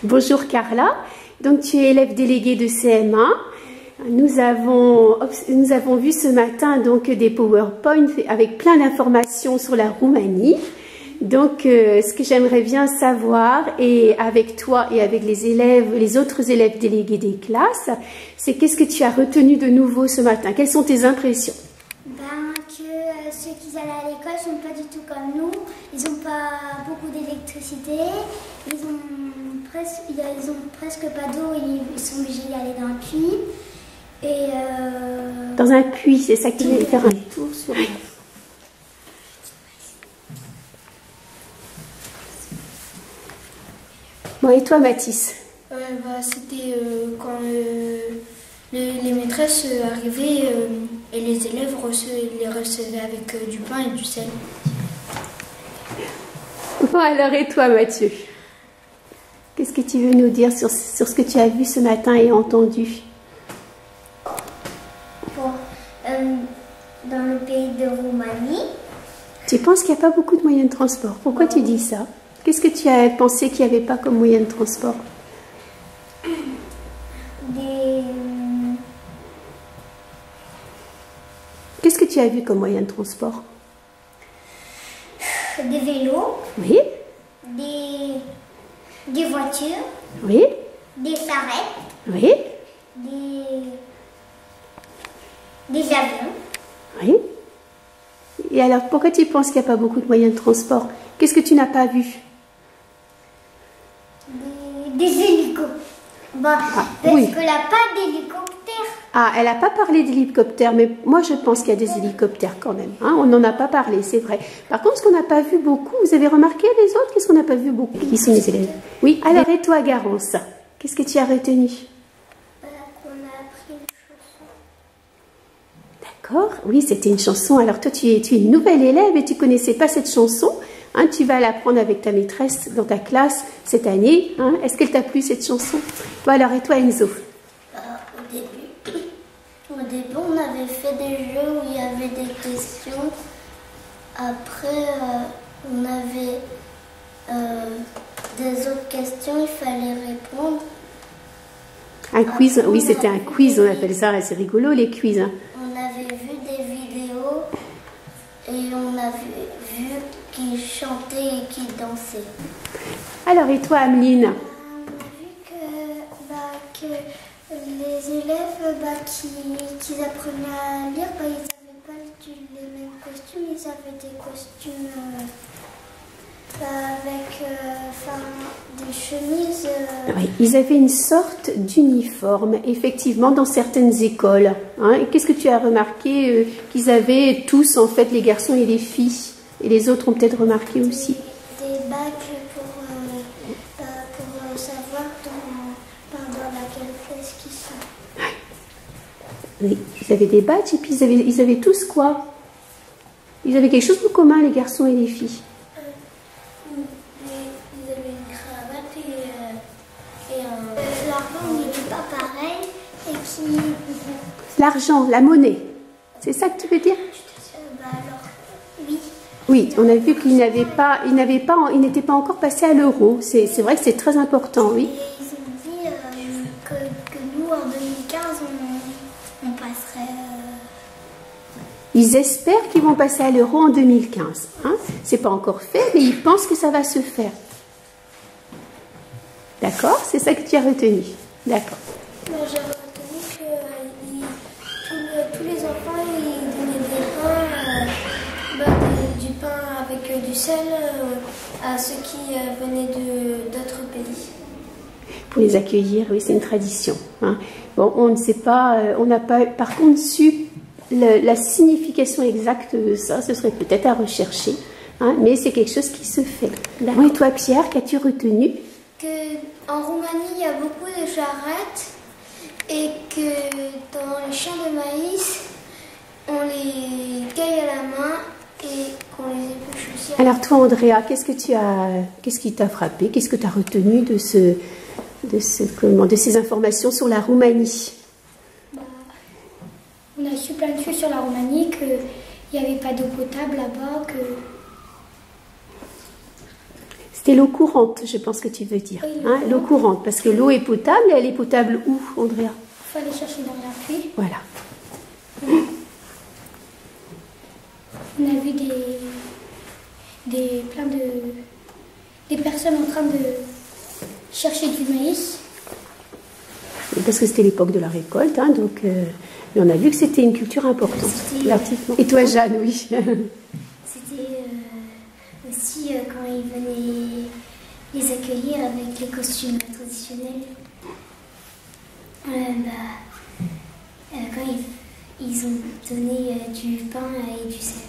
Bonjour Carla, donc tu es élève déléguée de CM1. Nous avons vu ce matin donc des PowerPoint avec plein d'informations sur la Roumanie. Donc ce que j'aimerais bien savoir, et avec toi et avec les autres élèves délégués des classes, c'est qu'est-ce que tu as retenu de nouveau ce matin? Quelles sont tes impressions? Que ceux qui allaient à l'école ne sont pas du tout comme nous. Ils n'ont pas beaucoup d'électricité. Ils ont presque pas d'eau. Ils sont obligés d'y aller dans un puits. Dans un puits, c'est ça qui veut faire un tour sur... Bon, et toi Mathis? C'était quand les maîtresses arrivaient et les élèves les recevaient avec du pain et du sel. Bon, alors et toi Mathieu? Qu'est-ce que tu veux nous dire sur ce que tu as vu ce matin et entendu? Dans le pays de Roumanie. Tu penses qu'il n'y a pas beaucoup de moyens de transport? Pourquoi tu dis ça? Qu'est-ce que tu as pensé qu'il n'y avait pas comme moyen de transport? Qu'est-ce que tu as vu comme moyen de transport? Des vélos. Oui. Des voitures. Oui. Des charrettes. Oui. Des avions. Oui. Et alors, pourquoi tu penses qu'il n'y a pas beaucoup de moyens de transport? Qu'est-ce que tu n'as pas vu? Des hélicos. Parce oui. qu'elle n'a pas d'hélicoptère. Ah, elle n'a pas parlé d'hélicoptère, mais moi je pense qu'il y a des hélicoptères quand même. Hein, on n'en a pas parlé, c'est vrai. Par contre, ce qu'on n'a pas vu beaucoup, vous avez remarqué les autres? Qu'est-ce qu'on n'a pas vu beaucoup? Qui sont les élèves? Oui, alors et toi Garance? Qu'est-ce que tu as retenu? Qu'on a appris une chanson. D'accord, oui, c'était une chanson. Alors toi, tu es une nouvelle élève et tu ne connaissais pas cette chanson. Hein, tu vas l'apprendre avec ta maîtresse dans ta classe cette année. Hein. Est-ce qu'elle t'a plu cette chanson? Bon, alors et toi Enzo? Au début, on avait fait des jeux où il y avait des questions. Après, on avait des autres questions, il fallait répondre. Un quiz, oui, c'était un quiz, on appelle ça, c'est rigolo les quiz. Hein. On avait vu des vidéos et on avait vu qu'ils chantaient et qu'ils dansaient. Alors, et toi Ameline? On a vu que les élèves qui apprenaient à lire, ils n'avaient pas les mêmes costumes, ils avaient des costumes avec des chemises. Oui, ils avaient une sorte d'uniforme, effectivement, dans certaines écoles. Hein. Et qu'est-ce que tu as remarqué qu'ils avaient tous, en fait, les garçons et les filles? Et les autres ont peut-être remarqué aussi. Des bacs pour savoir dans laquelle classe qu'ils sont. Oui, ils avaient des badges et puis ils avaient tous quoi? Ils avaient quelque chose de commun, les garçons et les filles. Ils avaient une cravate et un... L'argent n'était pas pareil et qui... L'argent, la monnaie. C'est ça que tu veux dire? alors, oui. Oui, on a vu qu'ils n'étaient pas encore passés à l'euro. C'est vrai que c'est très important, oui. Et ils ont dit que nous, en 2015, on passerait... Ils espèrent qu'ils vont passer à l'euro en 2015. Hein. C'est pas encore fait, mais ils pensent que ça va se faire. D'accord? C'est ça que tu as retenu. D'accord. Moi, j'ai retenu que tous les enfants, ils donnaient du pain avec du sel à ceux qui venaient d'autres pays. Pour les accueillir, oui, c'est une tradition. Hein. Bon, on ne sait pas, on n'a pas par contre su la signification exacte de ça, ce serait peut-être à rechercher, hein, mais c'est quelque chose qui se fait. Oui, toi Pierre, qu'as-tu retenu? Qu'en Roumanie, il y a beaucoup de charrettes et que dans les champs de maïs, on les cueille à la main et qu'on les épluche aussi. Alors toi Andrea, qu'est-ce qui t'a frappé? Qu'est-ce que tu as retenu de ces informations sur la Roumanie? On a su plein de choses sur la Roumanie, qu'il n'y avait pas d'eau potable là-bas, que C'était l'eau courante, je pense que tu veux dire. Oui, hein, l'eau courante, parce que l'eau est potable, et elle est potable où, Andrea? Il faut aller chercher dans la pluie. Voilà. On a vu des personnes en train de chercher du maïs. Parce que c'était l'époque de la récolte, hein, donc mais on a vu que c'était une culture importante. Et toi, Jeanne, oui. C'était aussi quand ils venaient les accueillir avec les costumes traditionnels. Quand ils ont donné du pain et du sel.